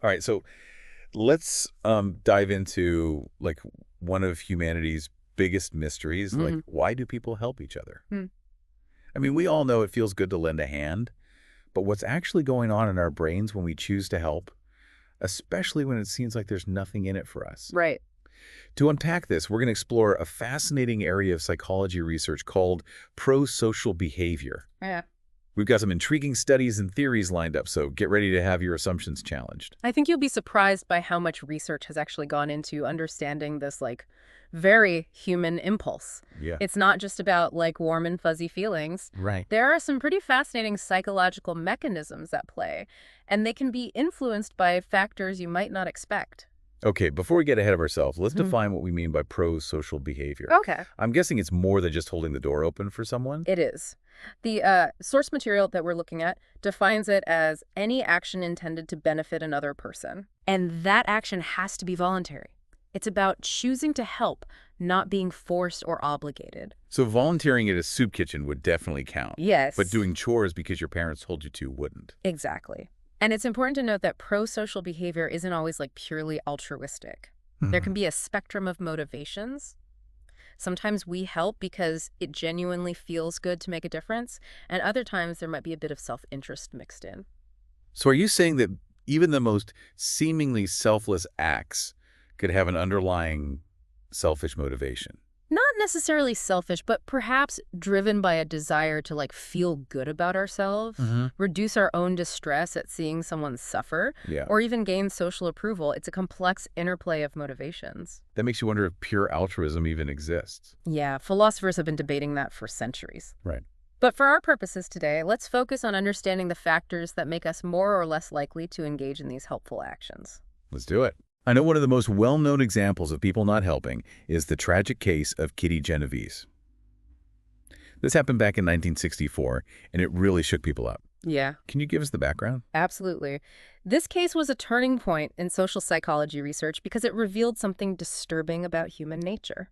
All right, so let's dive into like one of humanity's biggest mysteries, like Hmm. why do people help each other? Hmm. I mean, we all know it feels good to lend a hand, but what's actually going on in our brains when we choose to help, especially when it seems like there's nothing in it for us? Right. To unpack this, we're going to explore a fascinating area of psychology research called pro-social behavior. Yeah. We've got some intriguing studies and theories lined up, so get ready to have your assumptions challenged. I think you'll be surprised by how much research has actually gone into understanding this, very human impulse. Yeah. It's not just about, warm and fuzzy feelings. Right. There are some pretty fascinating psychological mechanisms at play, and they can be influenced by factors you might not expect. Okay, before we get ahead of ourselves, let's Mhm. define what we mean by pro-social behavior. Okay. I'm guessing it's more than just holding the door open for someone? It is. The source material that we're looking at defines it as any action intended to benefit another person. And that action has to be voluntary. It's about choosing to help, not being forced or obligated. So volunteering at a soup kitchen would definitely count, but Yes, doing chores because your parents told you to wouldn't. exactly. And it's important to note that pro-social behavior isn't always purely altruistic. There Hmm. can be a spectrum of motivations. Sometimes we help because it genuinely feels good to make a difference, and other times there might be a bit of self-interest mixed in. So are you saying that even the most seemingly selfless acts could have an underlying selfish motivation? Not necessarily selfish, but perhaps driven by a desire to feel good about ourselves, Hmm. reduce our own distress at seeing someone suffer, Yeah. or even gain social approval. It's a complex interplay of motivations. That makes you wonder if pure altruism even exists. Yeah, philosophers have been debating that for centuries. Right. But for our purposes today, let's focus on understanding the factors that make us more or less likely to engage in these helpful actions. Let's do it. I know one of the most well-known examples of people not helping is the tragic case of Kitty Genovese. This happened back in 1964, and it really shook people up. Yeah, Can you give us the background? absolutely. This case was a turning point in social psychology research because it revealed something disturbing about human nature.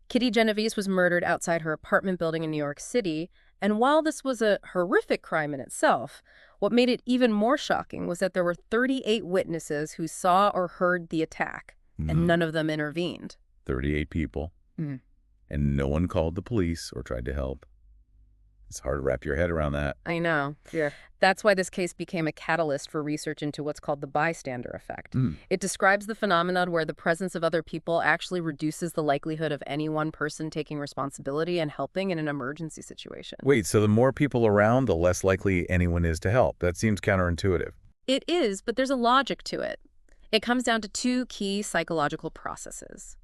Kitty Genovese was murdered outside her apartment building in New York City, and while this was a horrific crime in itself, what made it even more shocking was that there were 38 witnesses who saw or heard the attack, and Mhm. none of them intervened. 38 people, and no one called the police or tried to help. It's hard to wrap your head around that. I know. Yeah. That's why this case became a catalyst for research into what's called the bystander effect. Mm. It describes the phenomenon where the presence of other people actually reduces the likelihood of any one person taking responsibility and helping in an emergency situation. Wait, so the more people around, the less likely anyone is to help. That seems counterintuitive. It is, but there's a logic to it. It comes down to two key psychological processes: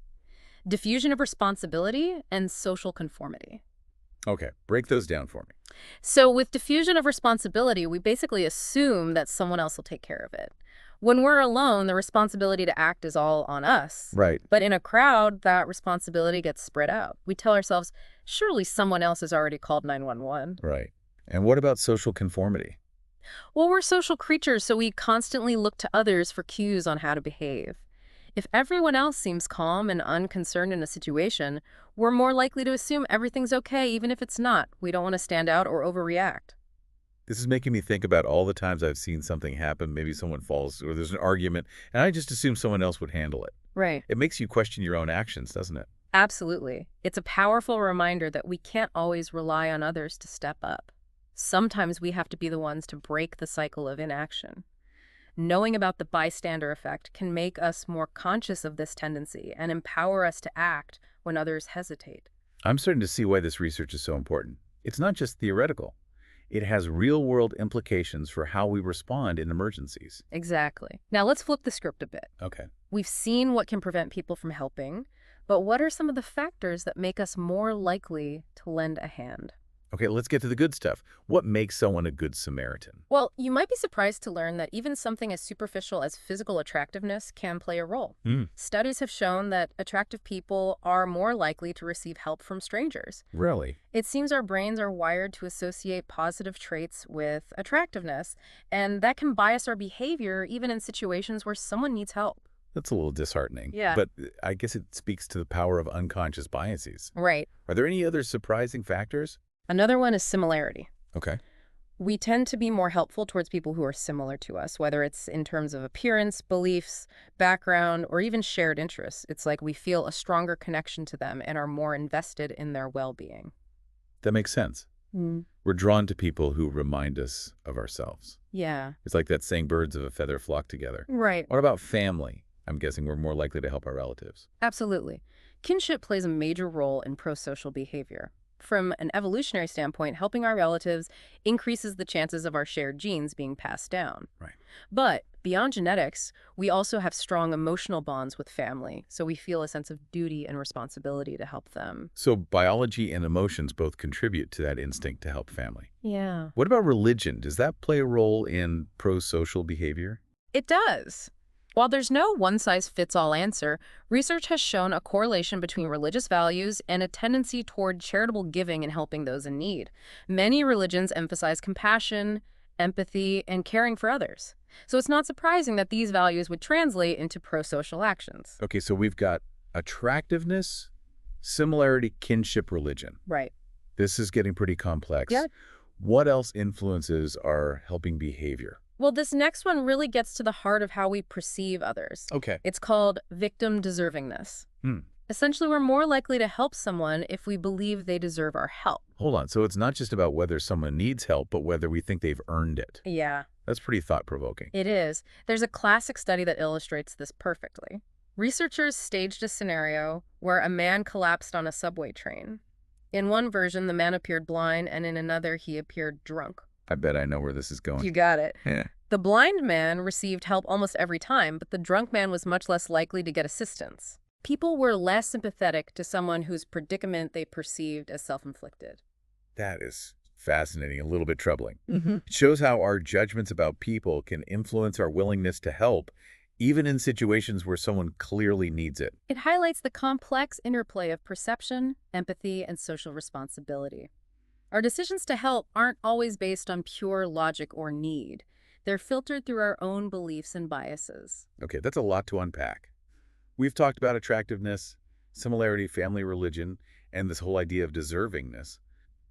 diffusion of responsibility and social conformity. Okay, break those down for me. So with diffusion of responsibility, we basically assume that someone else will take care of it. When we're alone, the responsibility to act is all on us. Right, But in a crowd, that responsibility gets spread out. We tell ourselves, surely someone else has already called 911. right. And what about social conformity? Well, we're social creatures, so we constantly look to others for cues on how to behave. If everyone else seems calm and unconcerned in a situation, we're more likely to assume everything's okay, even if it's not. We don't want to stand out or overreact. This is making me think about all the times I've seen something happen, maybe someone falls or there's an argument, and I just assume someone else would handle it. Right. It makes you question your own actions, doesn't it? Absolutely. It's a powerful reminder that we can't always rely on others to step up. Sometimes we have to be the ones to break the cycle of inaction. Knowing about the bystander effect can make us more conscious of this tendency and empower us to act when others hesitate. I'm starting to see why this research is so important. It's not just theoretical. It has real-world implications for how we respond in emergencies. Exactly. Now let's flip the script a bit. Okay. We've seen what can prevent people from helping, but what are some of the factors that make us more likely to lend a hand? Okay, let's get to the good stuff. What makes someone a good Samaritan? Well, you might be surprised to learn that even something as superficial as physical attractiveness can play a role. Hmm. Studies have shown that attractive people are more likely to receive help from strangers. Really? It seems our brains are wired to associate positive traits with attractiveness, and that can bias our behavior even in situations where someone needs help. That's a little disheartening. Yeah. But I guess it speaks to the power of unconscious biases. Right. Are there any other surprising factors? Another one is similarity. Okay. We tend to be more helpful towards people who are similar to us, whether it's in terms of appearance, beliefs, background, or even shared interests. It's like we feel a stronger connection to them and are more invested in their well-being. That makes sense. Mm. We're drawn to people who remind us of ourselves. Yeah. It's like that saying, birds of a feather flock together. Right. What about family? I'm guessing we're more likely to help our relatives. Absolutely. Kinship plays a major role in pro-social behavior. From an evolutionary standpoint, helping our relatives increases the chances of our shared genes being passed down. Right. But beyond genetics, we also have strong emotional bonds with family, so we feel a sense of duty and responsibility to help them. So biology and emotions both contribute to that instinct to help family. Yeah. What about religion? Does that play a role in pro-social behavior? It does. While there's no one-size-fits-all answer, research has shown a correlation between religious values and a tendency toward charitable giving and helping those in need. Many religions emphasize compassion, empathy, and caring for others. So it's not surprising that these values would translate into pro-social actions. Okay, so we've got attractiveness, similarity, kinship, religion. Right. This is getting pretty complex. Yeah. What else influences our helping behavior? Well, this next one really gets to the heart of how we perceive others. Okay. It's called victim deservingness. Hmm. Essentially, we're more likely to help someone if we believe they deserve our help. Hold on. So it's not just about whether someone needs help, but whether we think they've earned it. Yeah, That's pretty thought-provoking. it is. There's a classic study that illustrates this perfectly. Researchers staged a scenario where a man collapsed on a subway train. In one version, the man appeared blind, and in another, he appeared drunk. I bet I know where this is going. You got it. Yeah. The blind man received help almost every time, but the drunk man was much less likely to get assistance. People were less sympathetic to someone whose predicament they perceived as self-inflicted. That is fascinating, a little bit troubling. Mm-hmm. It shows how our judgments about people can influence our willingness to help, even in situations where someone clearly needs it. It highlights the complex interplay of perception, empathy, and social responsibility. Our decisions to help aren't always based on pure logic or need. They're filtered through our own beliefs and biases. Okay, that's a lot to unpack. We've talked about attractiveness, similarity, family, religion, and this whole idea of deservingness.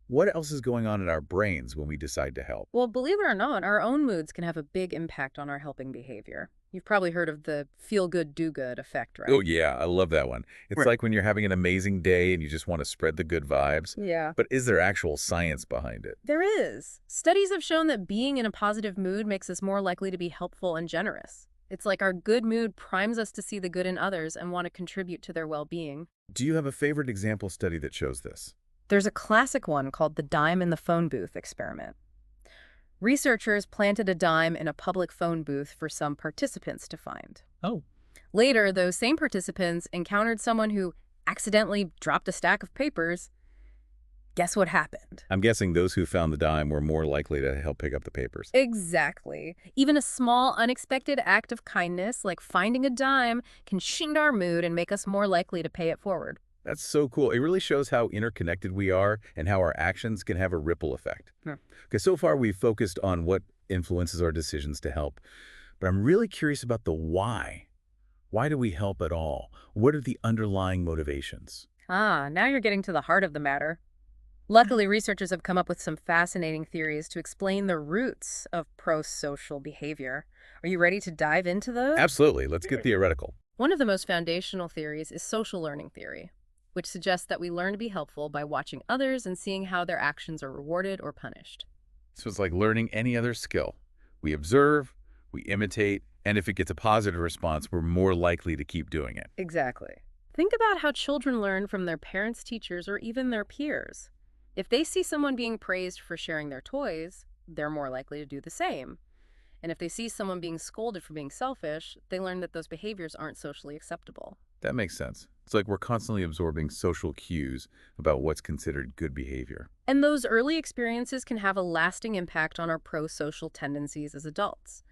What else is going on in our brains when we decide to help? Well, believe it or not, our own moods can have a big impact on our helping behavior. You've probably heard of the feel-good, do-good effect, right? Oh, yeah, I love that one. It's Right. like when you're having an amazing day and you just want to spread the good vibes. Yeah. But is there actual science behind it? There is. Studies have shown that being in a positive mood makes us more likely to be helpful and generous. It's like our good mood primes us to see the good in others and want to contribute to their well-being. Do you have a favorite example study that shows this? There's a classic one called the dime in the phone booth experiment. Researchers planted a dime in a public phone booth for some participants to find. Oh. Later, those same participants encountered someone who accidentally dropped a stack of papers. Guess what happened? I'm guessing those who found the dime were more likely to help pick up the papers. Exactly. Even a small, unexpected act of kindness, like finding a dime, can shift our mood and make us more likely to pay it forward. That's so cool. It really shows how interconnected we are and how our actions can have a ripple effect. Yeah. Okay, so far we've focused on what influences our decisions to help, but I'm really curious about the why. Why do we help at all? What are the underlying motivations? Ah, now you're getting to the heart of the matter. Luckily, researchers have come up with some fascinating theories to explain the roots of pro-social behavior. Are you ready to dive into those? Absolutely. Let's get theoretical. One of the most foundational theories is social learning theory, which suggests that we learn to be helpful by watching others and seeing how their actions are rewarded or punished. So it's like learning any other skill. We observe, we imitate, and if it gets a positive response, we're more likely to keep doing it. Exactly. Think about how children learn from their parents, teachers, or even their peers. If they see someone being praised for sharing their toys, they're more likely to do the same. And if they see someone being scolded for being selfish, they learn that those behaviors aren't socially acceptable. That makes sense. It's like we're constantly absorbing social cues about what's considered good behavior. And those early experiences can have a lasting impact on our pro-social tendencies as adults.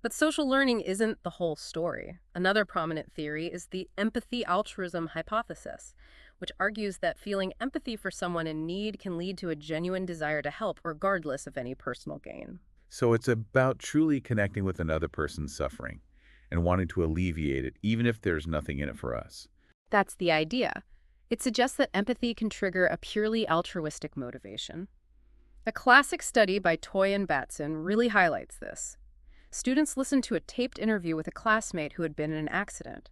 But social learning isn't the whole story. Another prominent theory is the empathy-altruism hypothesis, which argues that feeling empathy for someone in need can lead to a genuine desire to help regardless of any personal gain. So it's about truly connecting with another person's suffering and wanting to alleviate it, even if there's nothing in it for us. That's the idea. It suggests that empathy can trigger a purely altruistic motivation. A classic study by Toy and Batson really highlights this. Students listened to a taped interview with a classmate who had been in an accident.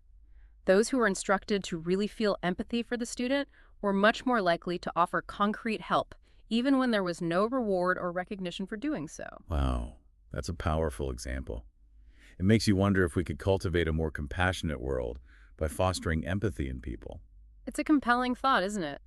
Those who were instructed to really feel empathy for the student were much more likely to offer concrete help, even when there was no reward or recognition for doing so. Wow, that's a powerful example. It makes you wonder if we could cultivate a more compassionate world by fostering empathy in people. It's a compelling thought, isn't it?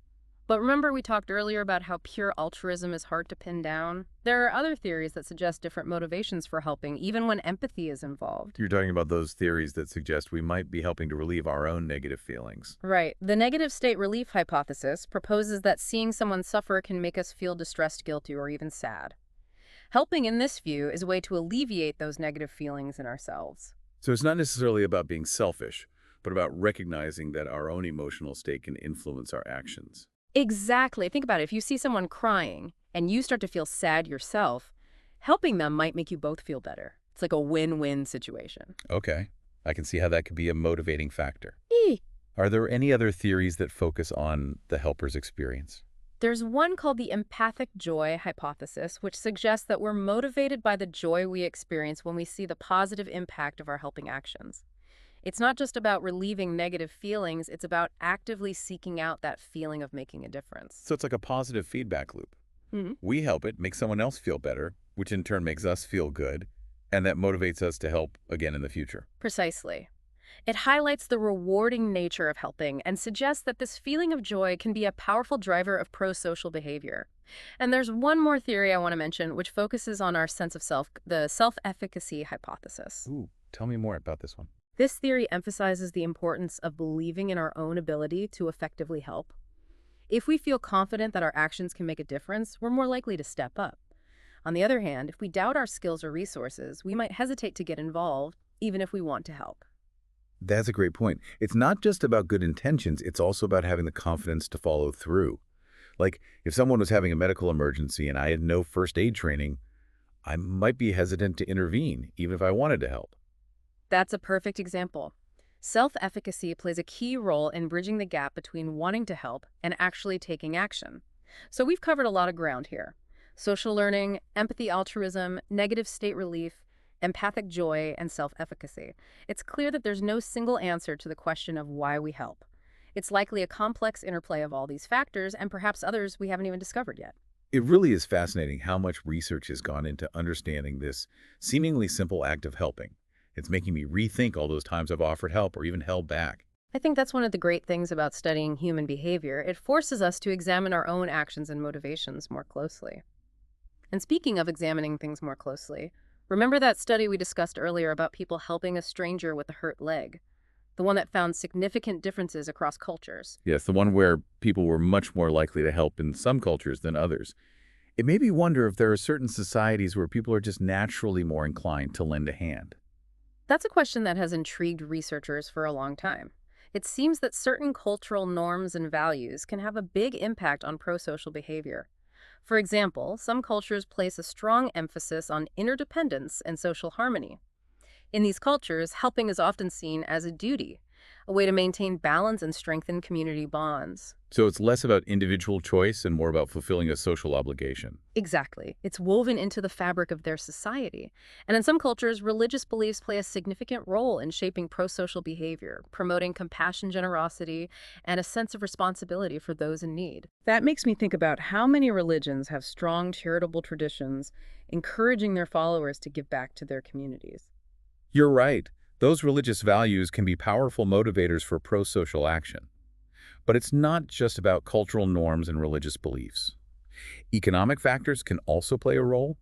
But remember we talked earlier about how pure altruism is hard to pin down? There are other theories that suggest different motivations for helping, even when empathy is involved. You're talking about those theories that suggest we might be helping to relieve our own negative feelings. Right. The negative state relief hypothesis proposes that seeing someone suffer can make us feel distressed, guilty, or even sad. Helping in this view is a way to alleviate those negative feelings in ourselves. So it's not necessarily about being selfish, but about recognizing that our own emotional state can influence our actions. Exactly. Think about it. If you see someone crying and you start to feel sad yourself, helping them might make you both feel better. It's like a win-win situation. Okay, I can see how that could be a motivating factor. Eee. Are there any other theories that focus on the helper's experience? There's one called the empathic joy hypothesis, which suggests that we're motivated by the joy we experience when we see the positive impact of our helping actions. It's not just about relieving negative feelings, it's about actively seeking out that feeling of making a difference. So it's like a positive feedback loop. Hmm. We help it make someone else feel better, which in turn makes us feel good, and that motivates us to help again in the future. Precisely. It highlights the rewarding nature of helping and suggests that this feeling of joy can be a powerful driver of pro-social behavior. And there's one more theory I want to mention, which focuses on our sense of self, the self-efficacy hypothesis. Ooh, tell me more about this one. This theory emphasizes the importance of believing in our own ability to effectively help. If we feel confident that our actions can make a difference, we're more likely to step up. On the other hand, if we doubt our skills or resources, we might hesitate to get involved, even if we want to help. That's a great point. It's not just about good intentions, it's also about having the confidence to follow through. Like, if someone was having a medical emergency and I had no first aid training, I might be hesitant to intervene, even if I wanted to help. That's a perfect example. Self-efficacy plays a key role in bridging the gap between wanting to help and actually taking action. So we've covered a lot of ground here. Social learning, empathy altruism, negative state relief, empathic joy, and self-efficacy. It's clear that there's no single answer to the question of why we help. It's likely a complex interplay of all these factors and perhaps others we haven't even discovered yet. It really is fascinating how much research has gone into understanding this seemingly simple act of helping. It's making me rethink all those times I've offered help or even held back. I think that's one of the great things about studying human behavior. It forces us to examine our own actions and motivations more closely. And speaking of examining things more closely, remember that study we discussed earlier about people helping a stranger with a hurt leg? The one that found significant differences across cultures. Yes, the one where people were much more likely to help in some cultures than others. It made me wonder if there are certain societies where people are just naturally more inclined to lend a hand. That's a question that has intrigued researchers for a long time. It seems that certain cultural norms and values can have a big impact on pro-social behavior. For example, some cultures place a strong emphasis on interdependence and social harmony. In these cultures, helping is often seen as a duty, a way to maintain balance and strengthen community bonds. So it's less about individual choice and more about fulfilling a social obligation. Exactly. It's woven into the fabric of their society. And in some cultures, religious beliefs play a significant role in shaping pro-social behavior, promoting compassion, generosity, and a sense of responsibility for those in need. That makes me think about how many religions have strong charitable traditions, encouraging their followers to give back to their communities. You're right. Those religious values can be powerful motivators for pro-social action. But it's not just about cultural norms and religious beliefs. Economic factors can also play a role.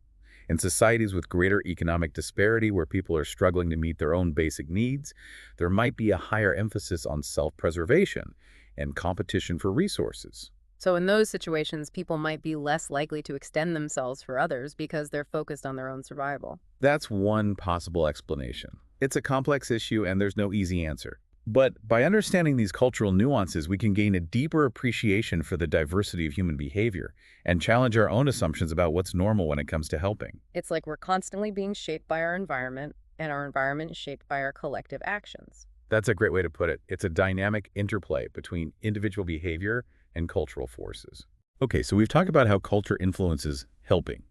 In societies with greater economic disparity where people are struggling to meet their own basic needs, there might be a higher emphasis on self-preservation and competition for resources. So in those situations, people might be less likely to extend themselves for others because they're focused on their own survival. That's one possible explanation. It's a complex issue and there's no easy answer. But by understanding these cultural nuances, we can gain a deeper appreciation for the diversity of human behavior and challenge our own assumptions about what's normal when it comes to helping. It's like we're constantly being shaped by our environment, and our environment is shaped by our collective actions. That's a great way to put it. It's a dynamic interplay between individual behavior and cultural forces. Okay, so we've talked about how culture influences helping.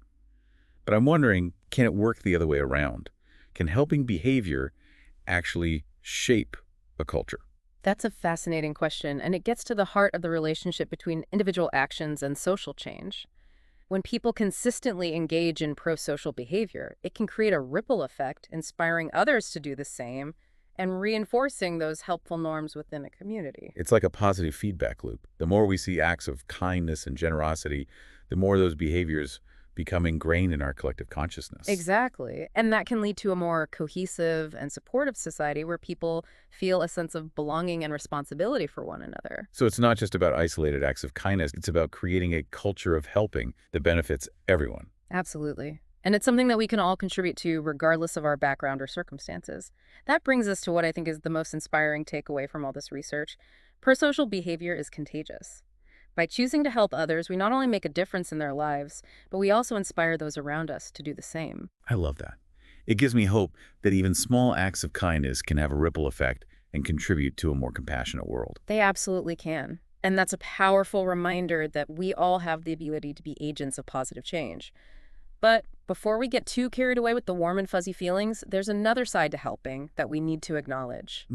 But I'm wondering, can it work the other way around? Can helping behavior actually shape a culture? That's a fascinating question, and it gets to the heart of the relationship between individual actions and social change. When people consistently engage in pro-social behavior, it can create a ripple effect, inspiring others to do the same and reinforcing those helpful norms within a community. It's like a positive feedback loop. The more we see acts of kindness and generosity, the more those behaviors become ingrained in our collective consciousness. Exactly. And that can lead to a more cohesive and supportive society where people feel a sense of belonging and responsibility for one another. So it's not just about isolated acts of kindness, it's about creating a culture of helping that benefits everyone. Absolutely. And it's something that we can all contribute to regardless of our background or circumstances. That brings us to what I think is the most inspiring takeaway from all this research. Prosocial behavior is contagious. By choosing to help others, we not only make a difference in their lives, but we also inspire those around us to do the same. I love that. It gives me hope that even small acts of kindness can have a ripple effect and contribute to a more compassionate world. They absolutely can. And that's a powerful reminder that we all have the ability to be agents of positive change. But before we get too carried away with the warm and fuzzy feelings, there's another side to helping that we need to acknowledge.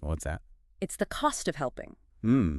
What's that? It's the cost of helping. Hmm.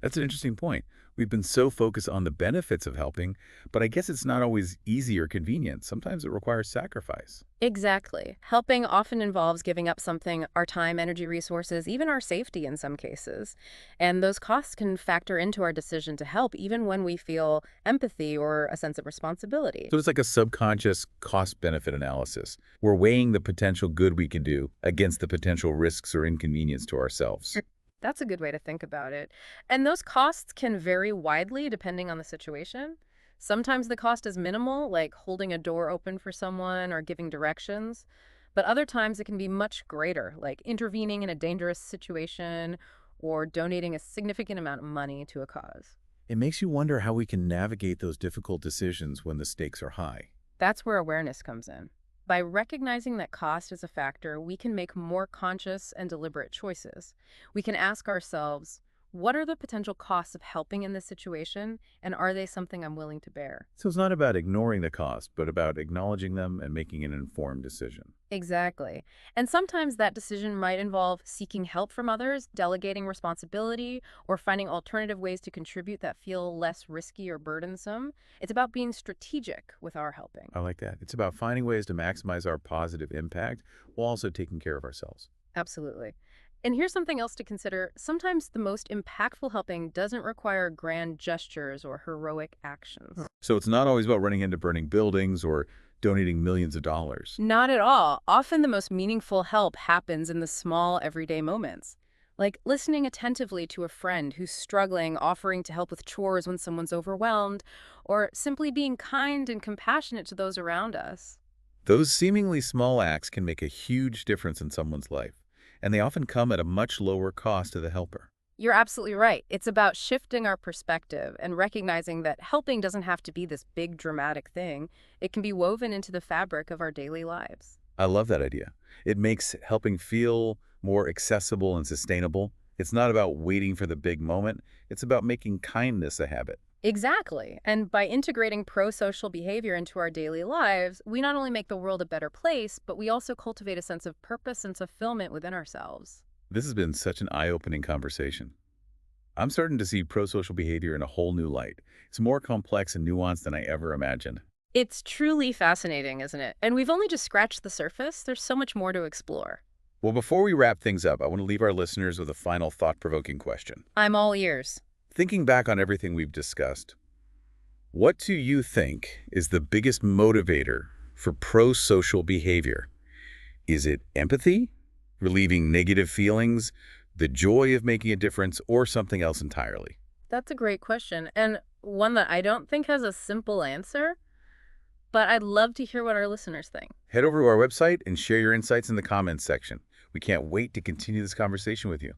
That's an interesting point. We've been so focused on the benefits of helping, but I guess it's not always easy or convenient. Sometimes it requires sacrifice. Exactly. Helping often involves giving up something, our time, energy, resources, even our safety in some cases. And those costs can factor into our decision to help even when we feel empathy or a sense of responsibility. So it's like a subconscious cost-benefit analysis. We're weighing the potential good we can do against the potential risks or inconvenience to ourselves. That's a good way to think about it. And those costs can vary widely depending on the situation. Sometimes the cost is minimal, like holding a door open for someone or giving directions. But other times it can be much greater, like intervening in a dangerous situation or donating a significant amount of money to a cause. It makes you wonder how we can navigate those difficult decisions when the stakes are high. That's where awareness comes in. By recognizing that cost is a factor, we can make more conscious and deliberate choices. We can ask ourselves, what are the potential costs of helping in this situation, and are they something I'm willing to bear? So it's not about ignoring the cost, but about acknowledging them and making an informed decision. Exactly. And sometimes that decision might involve seeking help from others, delegating responsibility, or finding alternative ways to contribute that feel less risky or burdensome. It's about being strategic with our helping. I like that. It's about finding ways to maximize our positive impact while also taking care of ourselves. Absolutely. And here's something else to consider. Sometimes the most impactful helping doesn't require grand gestures or heroic actions. So it's not always about running into burning buildings or donating millions of dollars. Not at all. Often the most meaningful help happens in the small, everyday moments. Like listening attentively to a friend who's struggling, offering to help with chores when someone's overwhelmed, or simply being kind and compassionate to those around us. Those seemingly small acts can make a huge difference in someone's life, and they often come at a much lower cost to the helper. You're absolutely right. It's about shifting our perspective and recognizing that helping doesn't have to be this big dramatic thing. It can be woven into the fabric of our daily lives. I love that idea. It makes helping feel more accessible and sustainable. It's not about waiting for the big moment. It's about making kindness a habit. Exactly. And by integrating pro-social behavior into our daily lives, we not only make the world a better place, but we also cultivate a sense of purpose and fulfillment within ourselves. This has been such an eye-opening conversation. I'm starting to see pro-social behavior in a whole new light. It's more complex and nuanced than I ever imagined. It's truly fascinating, isn't it? And we've only just scratched the surface. There's so much more to explore. Well, before we wrap things up, I want to leave our listeners with a final thought-provoking question. I'm all ears. Thinking back on everything we've discussed, what do you think is the biggest motivator for pro-social behavior? Is it empathy, relieving negative feelings, the joy of making a difference, or something else entirely? That's a great question, and one that I don't think has a simple answer, but I'd love to hear what our listeners think. Head over to our website and share your insights in the comments section. We can't wait to continue this conversation with you.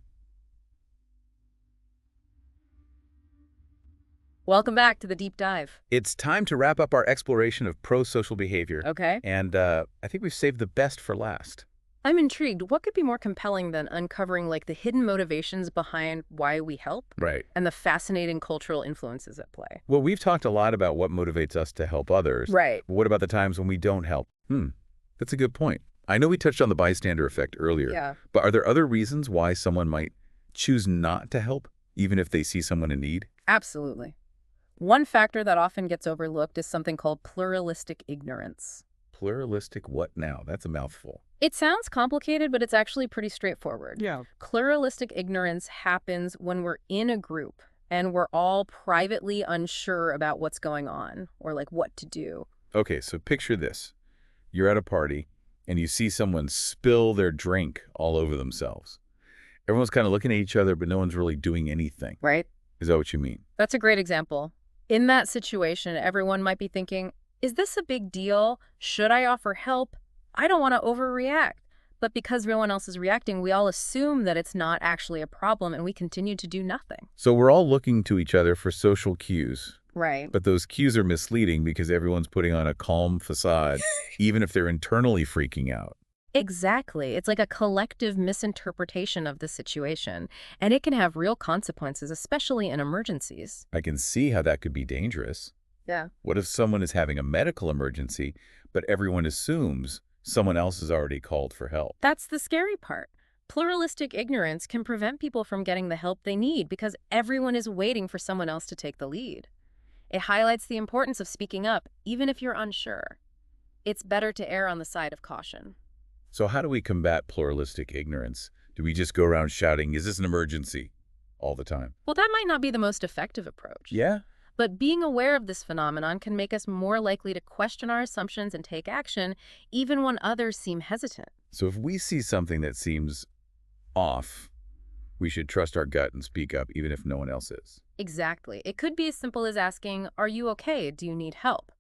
Welcome back to the deep dive. It's time to wrap up our exploration of pro-social behavior. Okay. And I think we've saved the best for last. I'm intrigued. What could be more compelling than uncovering like the hidden motivations behind why we help Right. and the fascinating cultural influences at play? Well, we've talked a lot about what motivates us to help others. Right. But what about the times when we don't help? That's a good point. I know we touched on the bystander effect earlier, Yeah, but are there other reasons why someone might choose not to help, even if they see someone in need? absolutely. One factor that often gets overlooked is something called pluralistic ignorance. Pluralistic what now? That's a mouthful. It sounds complicated, but it's actually pretty straightforward. Yeah. Pluralistic ignorance happens when we're in a group and we're all privately unsure about what's going on or like what to do. Okay, so picture this. You're at a party, and you see someone spill their drink all over themselves. Everyone's kind of looking at each other, but no one's really doing anything. Right? Is that what you mean? That's a great example. In that situation, everyone might be thinking, is this a big deal? Should I offer help? I don't want to overreact. But because everyone else is reacting, we all assume that it's not actually a problem and we continue to do nothing. So we're all looking to each other for social cues, Right. but those cues are misleading because everyone's putting on a calm facade, even if they're internally freaking out. Exactly. It's like a collective misinterpretation of the situation, and it can have real consequences, especially in emergencies. I can see how that could be dangerous. Yeah. What if someone is having a medical emergency, but everyone assumes someone else has already called for help? That's the scary part. Pluralistic ignorance can prevent people from getting the help they need because everyone is waiting for someone else to take the lead. It highlights the importance of speaking up, even if you're unsure. It's better to err on the side of caution. So how do we combat pluralistic ignorance? Do we just go around shouting, is this an emergency, all the time? Well, that might not be the most effective approach. Yeah? But being aware of this phenomenon can make us more likely to question our assumptions and take action, even when others seem hesitant. So if we see something that seems off, we should trust our gut and speak up, even if no one else is. Exactly. It could be as simple as asking, are you okay? Do you need help?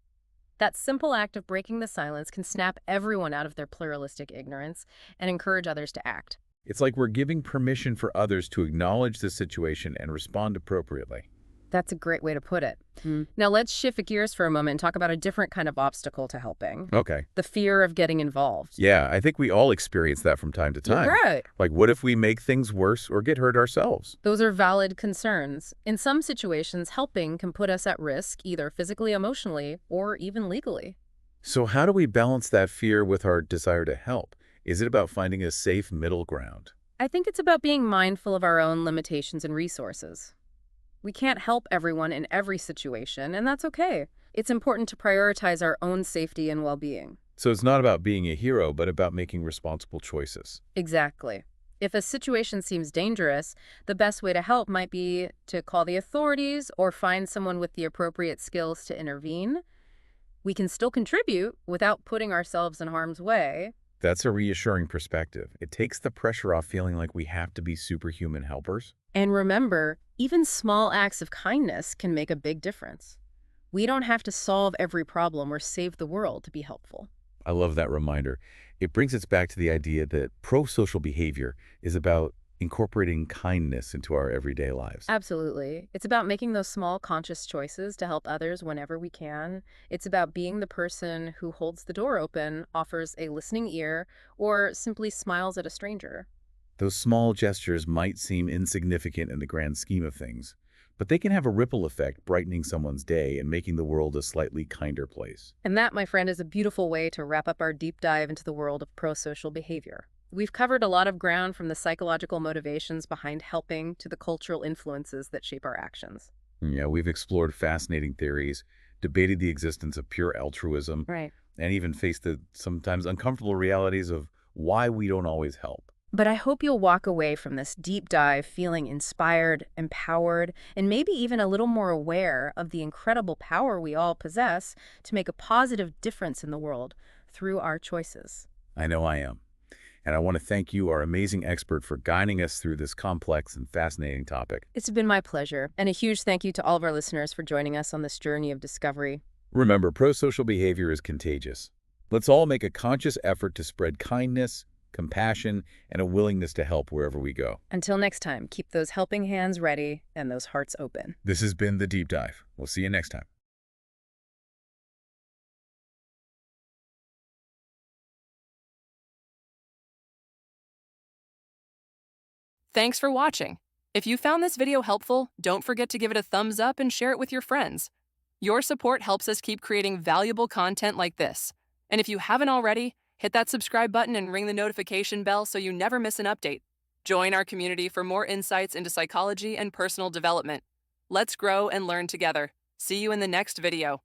That simple act of breaking the silence can snap everyone out of their pluralistic ignorance and encourage others to act. It's like we're giving permission for others to acknowledge the situation and respond appropriately. That's a great way to put it. Now let's shift gears for a moment and talk about a different kind of obstacle to helping. Okay. The fear of getting involved. Yeah, I think we all experience that from time to time. Right. Like, what if we make things worse or get hurt ourselves? Those are valid concerns. In some situations, helping can put us at risk, either physically, emotionally, or even legally. So how do we balance that fear with our desire to help? Is it about finding a safe middle ground? I think it's about being mindful of our own limitations and resources. We can't help everyone in every situation, and that's okay. It's important to prioritize our own safety and well-being. So it's not about being a hero, but about making responsible choices. Exactly. If a situation seems dangerous, the best way to help might be to call the authorities or find someone with the appropriate skills to intervene. We can still contribute without putting ourselves in harm's way. That's a reassuring perspective. It takes the pressure off feeling like we have to be superhuman helpers. And remember, even small acts of kindness can make a big difference. We don't have to solve every problem or save the world to be helpful. I love that reminder. It brings us back to the idea that pro-social behavior is about incorporating kindness into our everyday lives. Absolutely. It's about making those small conscious choices to help others whenever we can. It's about being the person who holds the door open, offers a listening ear, or simply smiles at a stranger. Those small gestures might seem insignificant in the grand scheme of things, but they can have a ripple effect, brightening someone's day and making the world a slightly kinder place. And that, my friend, is a beautiful way to wrap up our deep dive into the world of pro-social behavior. We've covered a lot of ground, from the psychological motivations behind helping to the cultural influences that shape our actions. Yeah, we've explored fascinating theories, debated the existence of pure altruism, Right. and even faced the sometimes uncomfortable realities of why we don't always help. But I hope you'll walk away from this deep dive feeling inspired, empowered, and maybe even a little more aware of the incredible power we all possess to make a positive difference in the world through our choices. I know I am. And I want to thank you, our amazing expert, for guiding us through this complex and fascinating topic. It's been my pleasure, and a huge thank you to all of our listeners for joining us on this journey of discovery. Remember, pro-social behavior is contagious. Let's all make a conscious effort to spread kindness, compassion, and a willingness to help wherever we go. Until next time, keep those helping hands ready and those hearts open. This has been The Deep Dive. We'll see you next time. Thanks for watching. If you found this video helpful, don't forget to give it a thumbs up and share it with your friends. Your support helps us keep creating valuable content like this. And if you haven't already, hit that subscribe button and ring the notification bell so you never miss an update. Join our community for more insights into psychology and personal development. Let's grow and learn together. See you in the next video.